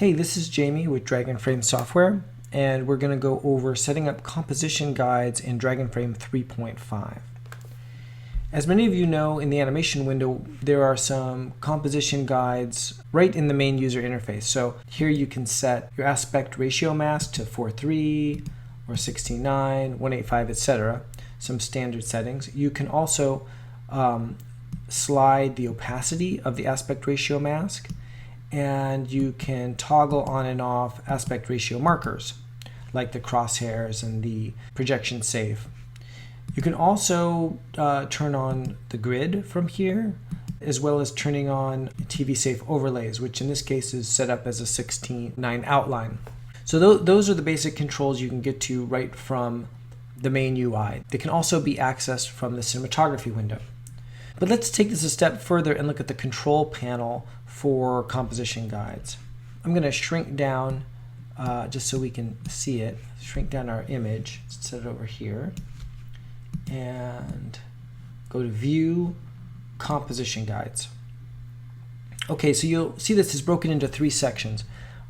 Hey, this is Jamie with Dragonframe software, and we're going to go over setting up composition guides in Dragonframe 3.5. As many of you know, in the animation window, there are some composition guides right in the main user interface. So here you can set your aspect ratio mask to 4:3 or 16:9, 185, etc. Some standard settings. You can also slide the opacity of the aspect ratio mask, and you can toggle on and off aspect ratio markers like the crosshairs and the projection safe. You can also turn on the grid from here, as well as turning on TV safe overlays, which in this case is set up as a 16:9 outline. So those are the basic controls you can get to right from the main UI. They can also be accessed from the cinematography window. But let's take this a step further and look at the control panel for composition guides. I'm going to shrink down just so we can see it. Shrink down our image, set it over here, and go to View, Composition Guides. Okay, so you'll see this is broken into three sections.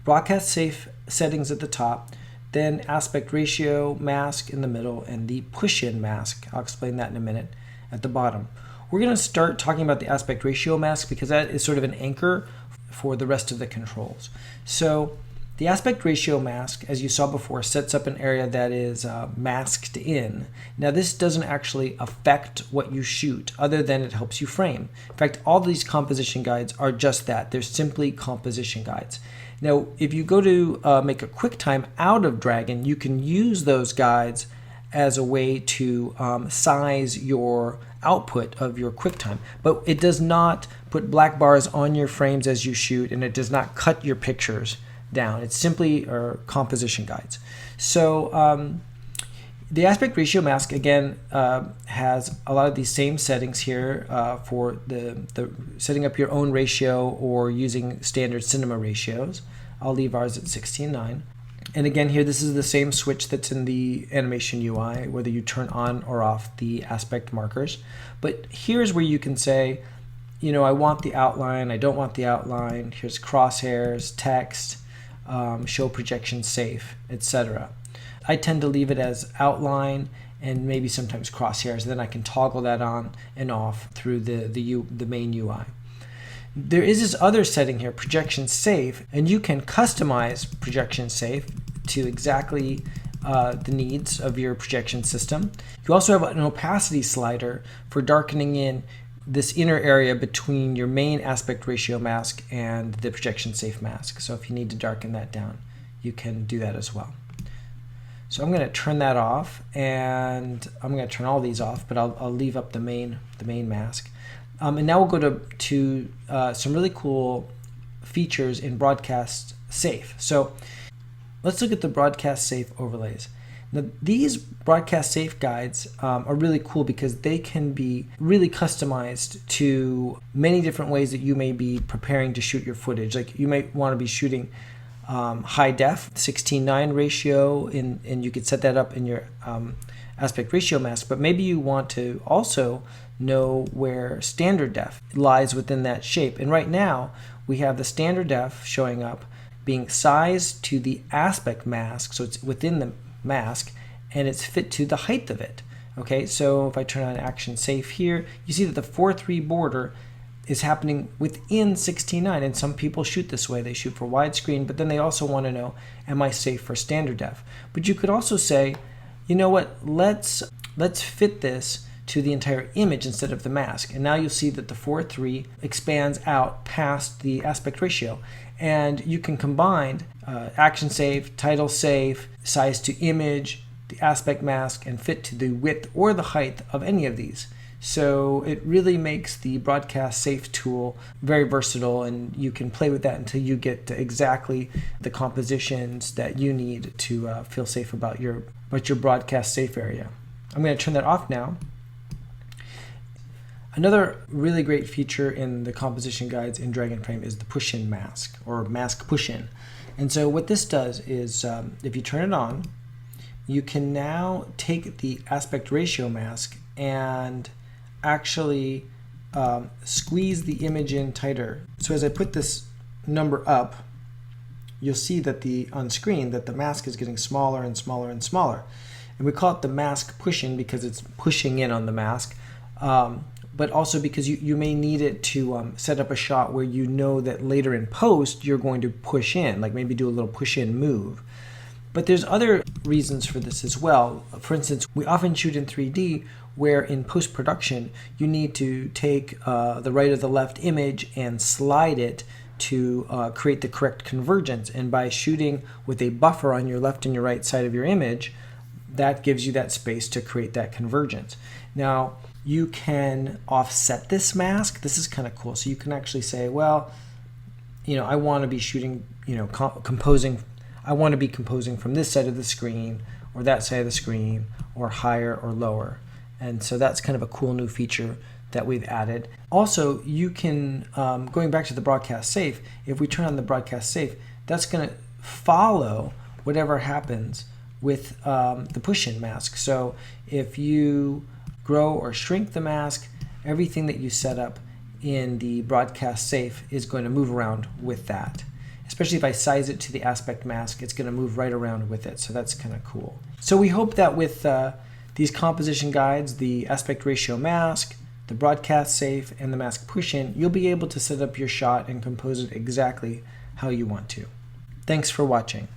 Broadcast safe settings at the top, then aspect ratio mask in the middle, and the push-in mask. I'll explain that in a minute at the bottom. We're going to start talking about the aspect ratio mask because that is sort of an anchor for the rest of the controls. So the aspect ratio mask, as you saw before, sets up an area that is masked in. Now this doesn't actually affect what you shoot other than it helps you frame. In fact, all these composition guides are just that. They're simply composition guides. Now if you go to make a QuickTime out of Dragon, you can use those guides as a way to size your output of your QuickTime, but it does not put black bars on your frames as you shoot, and it does not cut your pictures down. It's simply composition guides. So the aspect ratio mask again has a lot of these same settings here for the setting up your own ratio or using standard cinema ratios. I'll leave ours at 16:9. And again here, this is the same switch that's in the animation UI, whether you turn on or off the aspect markers. But here's where you can say, you know, I want the outline, I don't want the outline, here's crosshairs, text, show projection safe, etc. I tend to leave it as outline and maybe sometimes crosshairs, then I can toggle that on and off through the main UI. There is this other setting here, projection safe, and you can customize projection safe to exactly the needs of your projection system. You also have an opacity slider for darkening in this inner area between your main aspect ratio mask and the projection safe mask. So if you need to darken that down, you can do that as well. So I'm going to turn that off, and I'm going to turn all these off, but I'll leave up the main mask. And now we'll go to some really cool features in Broadcast Safe. So let's look at the Broadcast Safe overlays. Now, these Broadcast Safe guides are really cool because they can be really customized to many different ways that you may be preparing to shoot your footage. Like you might want to be shooting high def, 16:9 ratio, and you could set that up in your aspect ratio mask, but maybe you want to also know where standard def lies within that shape. And right now we have the standard def showing up being sized to the aspect mask, so it's within the mask and it's fit to the height of it. Okay, so if I turn on action safe here, you see that the 4:3 border is happening within 16:9, and some people shoot this way. They shoot for widescreen, but then they also want to know, am I safe for standard def? But you could also say, you know what, let's fit this to the entire image instead of the mask. And now you'll see that the 4:3 expands out past the aspect ratio. And you can combine action safe, title safe, size to image, the aspect mask, and fit to the width or the height of any of these. So it really makes the Broadcast Safe tool very versatile, and you can play with that until you get to exactly the compositions that you need to feel safe about your Broadcast Safe area. I'm going to turn that off now. Another really great feature in the composition guides in Dragonframe is the push-in mask, or mask push-in. And so what this does is, if you turn it on, you can now take the aspect ratio mask and actually squeeze the image in tighter. So as I put this number up, you'll see that on screen that the mask is getting smaller and smaller and smaller. And we call it the mask push-in because it's pushing in on the mask, but also because you may need it to set up a shot where you know that later in post you're going to push in, like maybe do a little push-in move. But there's other reasons for this as well. For instance, we often shoot in 3D where in post-production you need to take the right or the left image and slide it to create the correct convergence. And by shooting with a buffer on your left and your right side of your image, that gives you that space to create that convergence. Now, you can offset this mask. This is kind of cool. So you can actually say, well, I want to be shooting, composing. I want to be composing from this side of the screen or that side of the screen or higher or lower. And so that's kind of a cool new feature that we've added. Also, you can, going back to the broadcast safe, if we turn on the broadcast safe, that's going to follow whatever happens with the push-in mask. So if you grow or shrink the mask, everything that you set up in the broadcast safe is going to move around with that. Especially if I size it to the aspect mask, it's going to move right around with it. So that's kind of cool. So we hope that with these composition guides, the aspect ratio mask, the broadcast safe, and the mask push-in, you'll be able to set up your shot and compose it exactly how you want to. Thanks for watching.